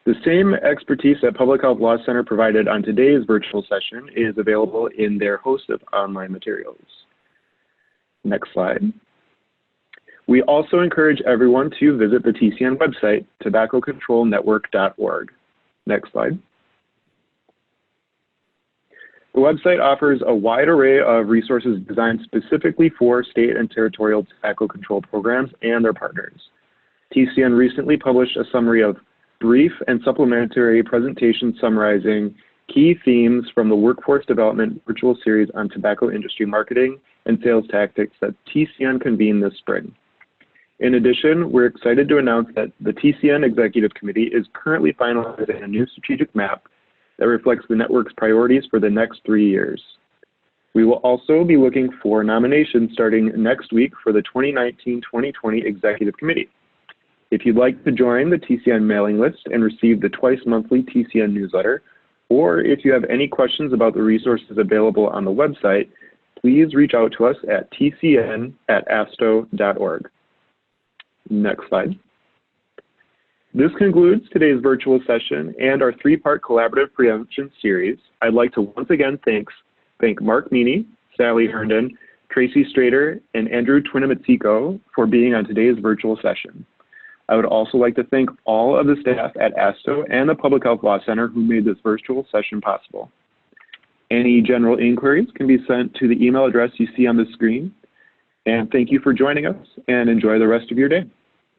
The same expertise that Public Health Law Center provided on today's virtual session is available in their host of online materials. Next slide. We also encourage everyone to visit the TCN website, tobaccocontrolnetwork.org. Next slide. The website offers a wide array of resources designed specifically for state and territorial tobacco control programs and their partners. TCN recently published a summary of brief and supplementary presentations summarizing key themes from the Workforce Development virtual series on tobacco industry marketing and sales tactics that TCN convened this spring. In addition, we're excited to announce that the TCN Executive Committee is currently finalizing a new strategic map that reflects the network's priorities for the next 3 years. We will also be looking for nominations starting next week for the 2019-2020 Executive Committee. If you'd like to join the TCN mailing list and receive the twice-monthly TCN newsletter, or if you have any questions about the resources available on the website, please reach out to us at tcn@asto.org. Next slide. This concludes today's virtual session and our three-part collaborative preemption series. I'd like to once again thank Mark Meany, Sally Herndon, Tracy Strader, and Andrew Twinamitsiko for being on today's virtual session. I would also like to thank all of the staff at ASTO and the Public Health Law Center who made this virtual session possible. Any general inquiries can be sent to the email address you see on the screen. And thank you for joining us, and enjoy the rest of your day.